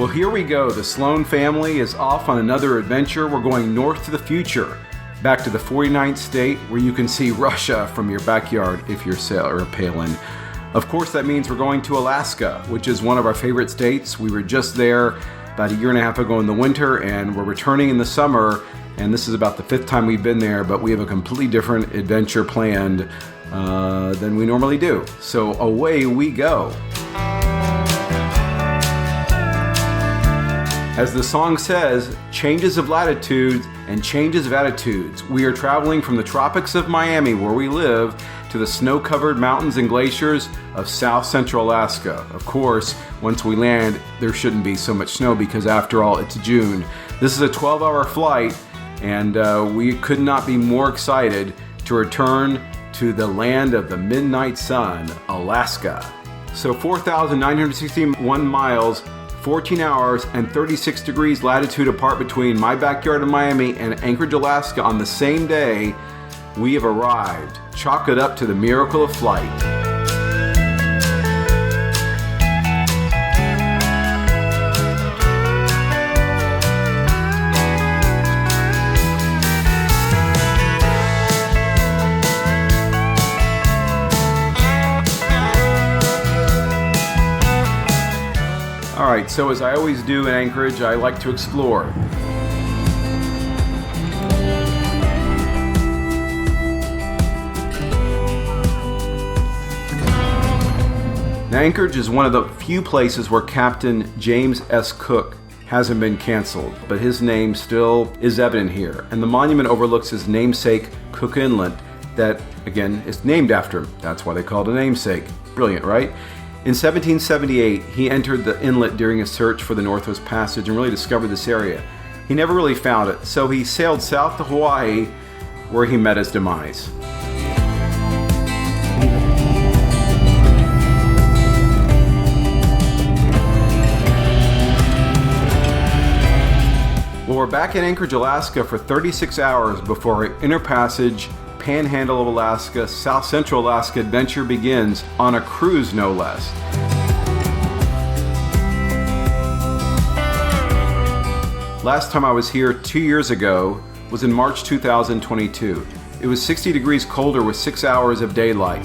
Well, here we go. The Sloan family is off on another adventure. We're going north to the future, back to the 49th state where you can see Russia from your backyard if you're Sarah Palin. Of course, that means we're going to Alaska, which is one of our favorite states. We were just there about a year and a half ago in the winter, and we're returning in the summer, and this is about the 5th time we've been there, but we have a completely different adventure planned than we normally do. So away we go. As the song says, changes of latitudes and changes of attitudes. We are traveling from the tropics of Miami, where we live, to the snow-covered mountains and glaciers of South Central Alaska. Of course, once we land, there shouldn't be so much snow because after all, it's June. This is a 12-hour flight, and we could not be more excited to return to the land of the midnight sun, Alaska. So 4,961 miles, 14 hours and 36 degrees latitude apart between my backyard in Miami and Anchorage, Alaska on the same day, we have arrived. Chalk it up to the miracle of flight. Alright, so as I always do in Anchorage, I like to explore. Now, Anchorage is one of the few places where Captain James S. Cook hasn't been canceled, but his name still is evident here. And the monument overlooks his namesake, Cook Inlet, that, again, is named after him. That's why they call it a namesake. Brilliant, right? In 1778, he entered the inlet during a search for the Northwest Passage and really discovered this area. He never really found it, so he sailed south to Hawaii, where he met his demise. Well, we're back in Anchorage, Alaska for 36 hours before our inner passage, Panhandle of Alaska, South Central Alaska adventure begins on a cruise, no less. Last time I was here 2 years ago was in March 2022. It was 60 degrees colder with 6 hours of daylight.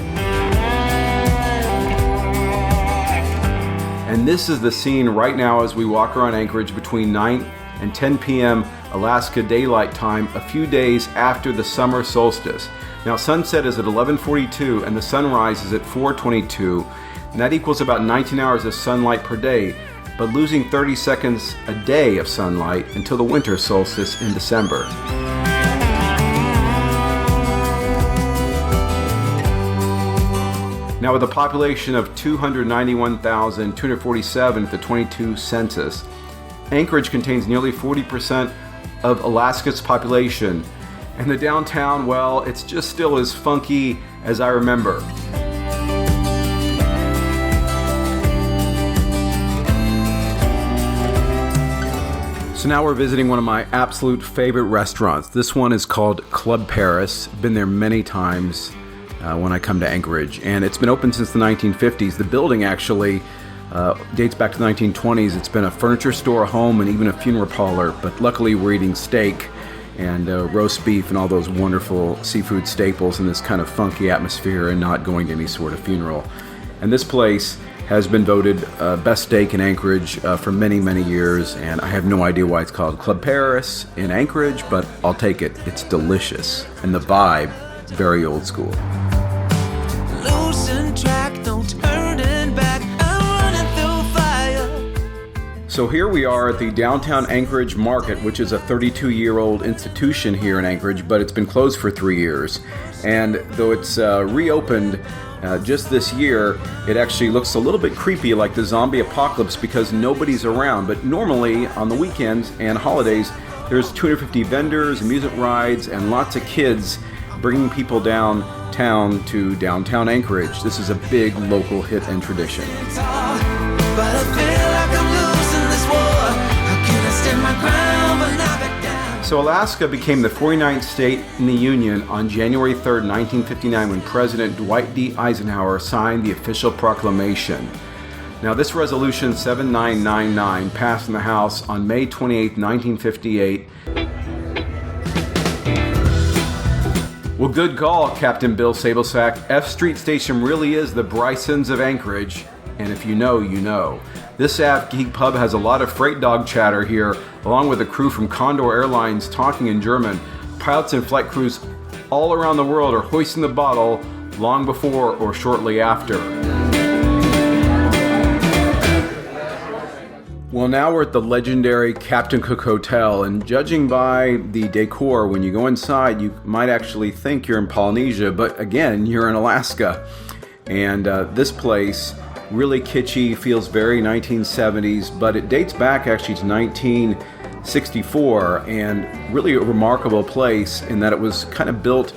And this is the scene right now as we walk around Anchorage between 9 and 10 p.m. Alaska daylight time a few days after the summer solstice. Now sunset is at 11:42 and the sunrise is at 4:22, and that equals about 19 hours of sunlight per day, but losing 30 seconds a day of sunlight until the winter solstice in December. Now with a population of 291,247 at the 22 census, Anchorage contains nearly 40% of Alaska's population, and the downtown, well, it's just still as funky as I remember. So now we're visiting one of my absolute favorite restaurants. This one is called Club Paris. Been there many times when I come to Anchorage, and it's been open since the 1950s. The building actually dates back to the 1920s. It's been a furniture store, a home, and even a funeral parlor, but luckily we're eating steak and roast beef and all those wonderful seafood staples in this kind of funky atmosphere and not going to any sort of funeral. And this place has been voted best steak in Anchorage for many, many years, and I have no idea why it's called Club Paris in Anchorage, but I'll take it. It's delicious, and the vibe, very old school. Losing track, no turning back. So here we are at the downtown Anchorage Market, which is a 32-year-old institution here in Anchorage, but it's been closed for 3 years. And though it's reopened just this year, it actually looks a little bit creepy, like the zombie apocalypse, because nobody's around. But normally on the weekends and holidays, there's 250 vendors, amusement rides, and lots of kids bringing people downtown to downtown Anchorage. This is a big local hit and tradition. So Alaska became the 49th state in the Union on January 3rd, 1959, when President Dwight D. Eisenhower signed the official proclamation. Now, this resolution 7999 passed in the House on May 28, 1958. Well, good call, Captain Bill Sablesack. F Street Station really is the Brysons of Anchorage, and if you know, you know. This Aft Geek Pub has a lot of freight dog chatter here, along with a crew from Condor Airlines talking in German. Pilots and flight crews all around the world are hoisting the bottle long before or shortly after. Well, now we're at the legendary Captain Cook Hotel, and judging by the decor, when you go inside, you might actually think you're in Polynesia, but again, you're in Alaska. And this place, really kitschy, feels very 1970s, but it dates back actually to 1964, and really a remarkable place in that it was kind of built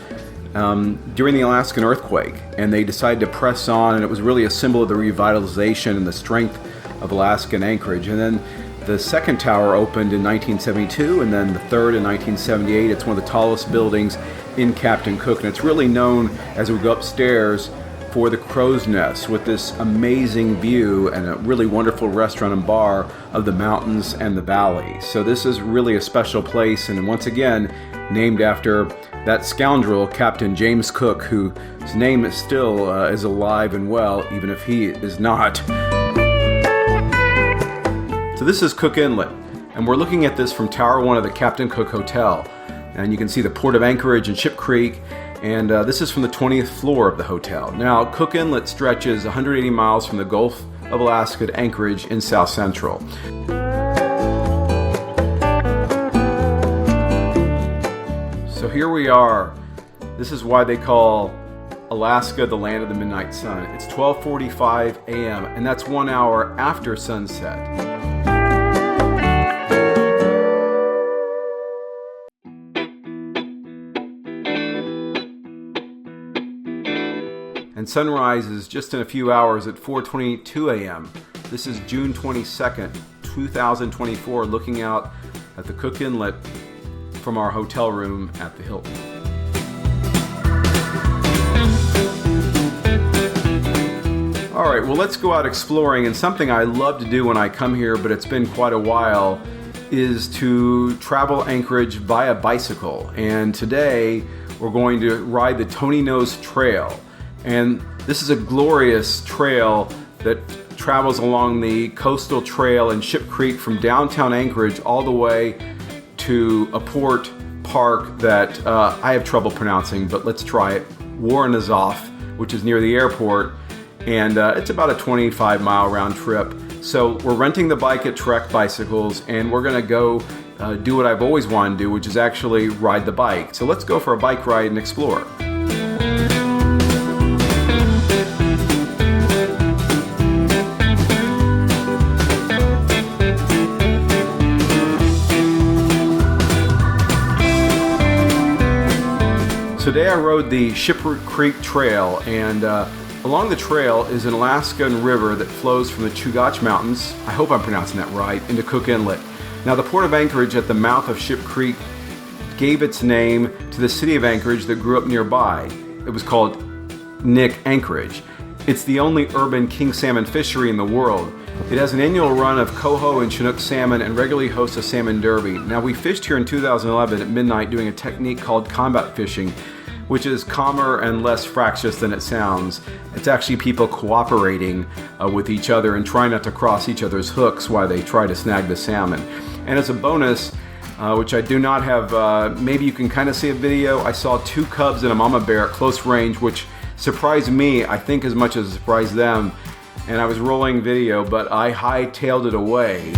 during the Alaskan earthquake, and they decided to press on, and it was really a symbol of the revitalization and the strength of Alaskan Anchorage. And then the second tower opened in 1972, and then the third in 1978. It's one of the tallest buildings in Captain Cook, and it's really known, as we go upstairs, for the crow's nest with this amazing view and a really wonderful restaurant and bar of the mountains and the valley. So this is really a special place, and once again named after that scoundrel Captain James Cook, whose name is still is alive and well, even if he is not. So this is Cook Inlet, and we're looking at this from Tower 1 of the Captain Cook Hotel. And you can see the Port of Anchorage and Ship Creek, and this is from the 20th floor of the hotel. Now, Cook Inlet stretches 180 miles from the Gulf of Alaska to Anchorage in South Central. So here we are. This is why they call Alaska the land of the midnight sun. It's 12:45 a.m., and that's 1 hour after sunset. And sunrise is just in a few hours at 4:22 a.m. This is June 22nd, 2024, looking out at the Cook Inlet from our hotel room at the Hilton. All right, well, let's go out exploring, and something I love to do when I come here, but it's been quite a while, is to travel Anchorage via bicycle. And today we're going to ride the Tony Knowles Trail. And this is a glorious trail that travels along the Coastal Trail in Ship Creek from downtown Anchorage all the way to a port park that I have trouble pronouncing, but let's try it. Warrenazov, which is near the airport, and it's about a 25-mile round trip. So we're renting the bike at Trek Bicycles, and we're going to go do what I've always wanted to do, which is actually ride the bike. So let's go for a bike ride and explore. Today I rode the Ship Creek Trail, and along the trail is an Alaskan river that flows from the Chugach Mountains, I hope I'm pronouncing that right, into Cook Inlet. Now, the Port of Anchorage at the mouth of Ship Creek gave its name to the city of Anchorage that grew up nearby. It was called Nick Anchorage. It's the only urban king salmon fishery in the world. It has an annual run of coho and Chinook salmon and regularly hosts a salmon derby. Now, we fished here in 2011 at midnight doing a technique called combat fishing, which is calmer and less fractious than it sounds. It's actually people cooperating with each other and trying not to cross each other's hooks while they try to snag the salmon. And as a bonus, which I do not have, maybe you can kind of see a video, I saw 2 cubs and a mama bear at close range, which surprised me, I think, as much as it surprised them. And I was rolling video, but I hightailed it away.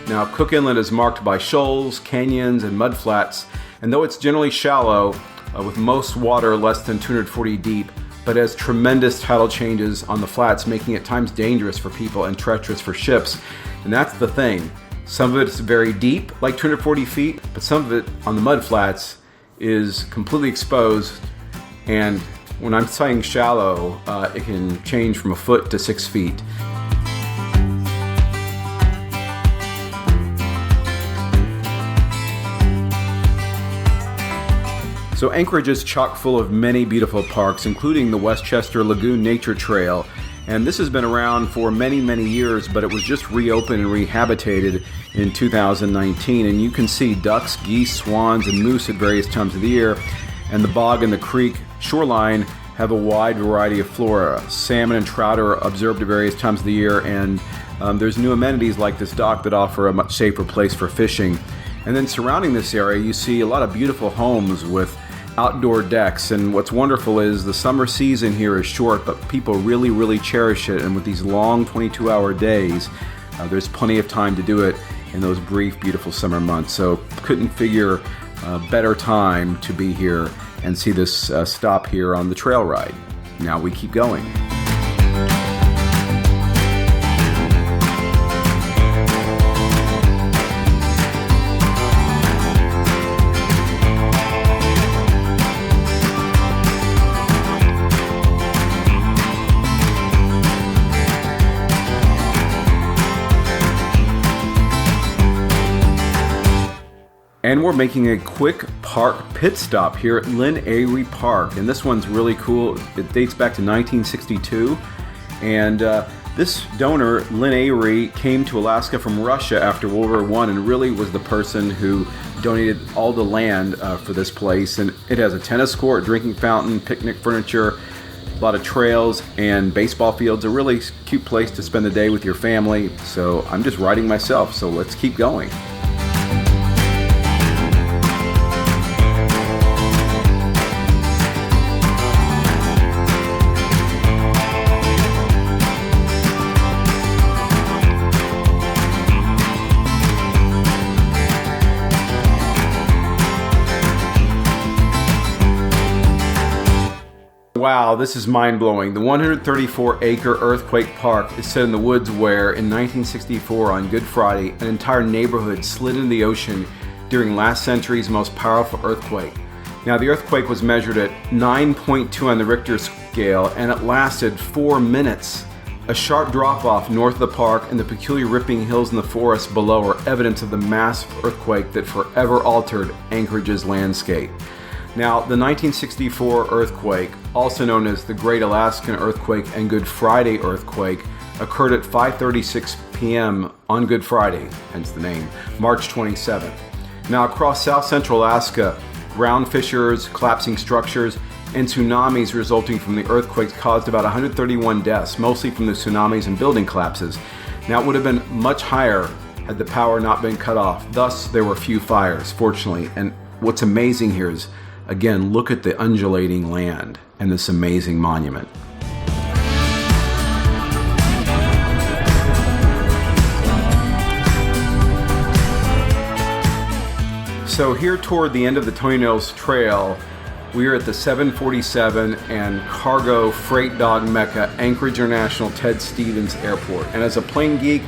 Now, Cook Inlet is marked by shoals, canyons, and mudflats, and though it's generally shallow, with most water less than 240 deep, but has tremendous tidal changes on the flats, making it at times dangerous for people and treacherous for ships. And that's the thing. Some of it's very deep, like 240 feet, but some of it on the mudflats is completely exposed. And when I'm saying shallow, it can change from a foot to 6 feet. So Anchorage is chock full of many beautiful parks, including the Westchester Lagoon Nature Trail. And this has been around for many, many years, but it was just reopened and rehabilitated in 2019. And you can see ducks, geese, swans, and moose at various times of the year. And the bog and the creek shoreline have a wide variety of flora. Salmon and trout are observed at various times of the year, and there's new amenities like this dock that offer a much safer place for fishing. And then surrounding this area, you see a lot of beautiful homes with outdoor decks. And what's wonderful is the summer season here is short, but people really, really cherish it. And with these long 22-hour days, there's plenty of time to do it in those brief, beautiful summer months. So couldn't figure a better time to be here and see this stop here on the trail ride. Now we keep going. And we're making a quick park pit stop here at Lyn Ary Park. And this one's really cool. It dates back to 1962. And this donor, Lyn Ary, came to Alaska from Russia after World War I and really was the person who donated all the land for this place. And it has a tennis court, drinking fountain, picnic furniture, a lot of trails, and baseball fields. A really cute place to spend the day with your family. So I'm just riding myself, so let's keep going. Wow, this is mind-blowing. The 134-acre earthquake park is set in the woods where, in 1964 on Good Friday, an entire neighborhood slid into the ocean during last century's most powerful earthquake. Now, the earthquake was measured at 9.2 on the Richter scale, and it lasted 4 minutes. A sharp drop-off north of the park and the peculiar ripping hills in the forest below are evidence of the massive earthquake that forever altered Anchorage's landscape. Now, the 1964 earthquake, also known as the Great Alaskan Earthquake and Good Friday Earthquake, occurred at 5:36 p.m. on Good Friday, hence the name, March 27th. Now, across south central Alaska, ground fissures, collapsing structures, and tsunamis resulting from the earthquakes caused about 131 deaths, mostly from the tsunamis and building collapses. Now, it would have been much higher had the power not been cut off. Thus, there were few fires, fortunately. And what's amazing here is, again, look at the undulating land and this amazing monument. So here toward the end of the Tony Knowles Trail, we are at the 747 and cargo freight dog mecca, Anchorage International Ted Stevens Airport. And as a plane geek,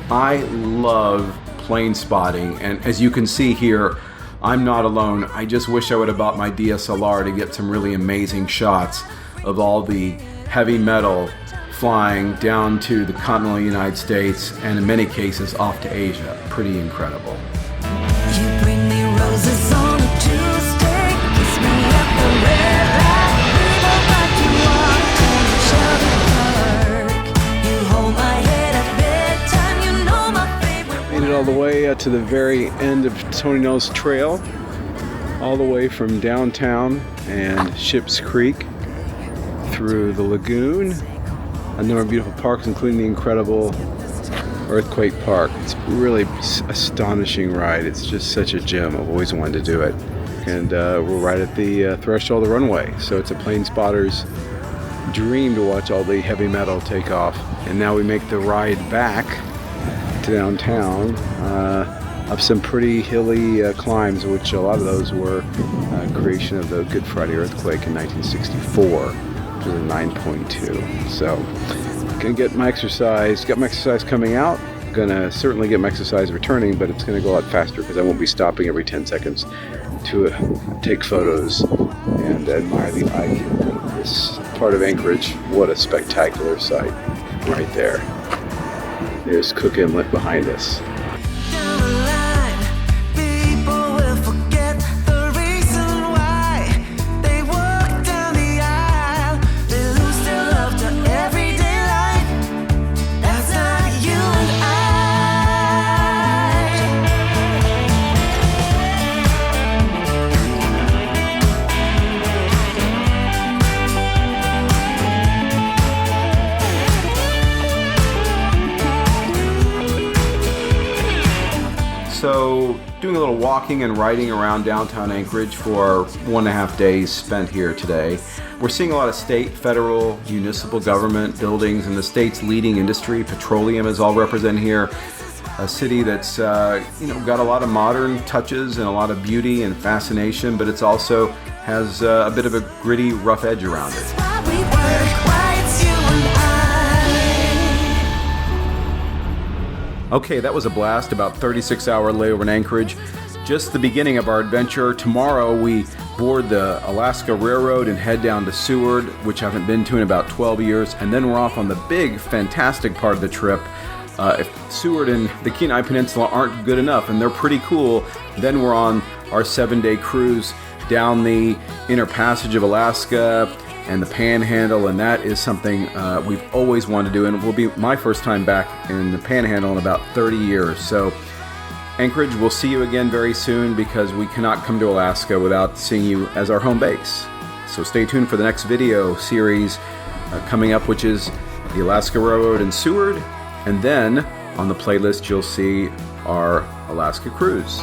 I love plane spotting. And as you can see here, I'm not alone. I just wish I would have bought my DSLR to get some really amazing shots of all the heavy metal flying down to the continental United States and in many cases off to Asia. Pretty incredible. You bring me roses on a Tuesday, kiss me at the red light, leave like you walk on a sheltered park. You hold my head at bedtime, you know my favorite. Made it all the way to the very end of Tony Knowles Trail, all the way from downtown and Ships Creek through the lagoon, a number of beautiful parks, including the incredible Earthquake Park. It's really astonishing ride. It's just such a gem. I've always wanted to do it. And we're right at the threshold of the runway. So it's a plane spotter's dream to watch all the heavy metal take off. And now we make the ride back to downtown, up some pretty hilly climbs, which a lot of those were creation of the Good Friday earthquake in 1964, which was a 9.2. So gonna get my exercise, got my exercise coming out, gonna certainly get my exercise returning, but it's gonna go a lot faster because I won't be stopping every 10 seconds to take photos and admire the icon of this part of Anchorage. What a spectacular sight right there. There's Cook Inlet behind us. Down the line, people will forget the reason why also doing a little walking and riding around downtown Anchorage for 1.5 days spent here today. We're seeing a lot of state, federal, municipal government buildings, and the state's leading industry, petroleum, is all represented here. A city that's got a lot of modern touches and a lot of beauty and fascination, but it's also has a bit of a gritty, rough edge around it. Why we work, why it's you and I. Okay, that was a blast. About 36-hour layover in Anchorage. Just the beginning of our adventure. Tomorrow we board the Alaska Railroad and head down to Seward, which I haven't been to in about 12 years, and then we're off on the big, fantastic part of the trip. If Seward and the Kenai Peninsula aren't good enough, and they're pretty cool, then we're on our 7-day cruise down the inner passage of Alaska and the Panhandle, and that is something we've always wanted to do, and it will be my first time back in the Panhandle in about 30 years. So Anchorage, we'll see you again very soon because we cannot come to Alaska without seeing you as our home base. So stay tuned for the next video series coming up, which is the Alaska Railroad in Seward. And then on the playlist, you'll see our Alaska cruise.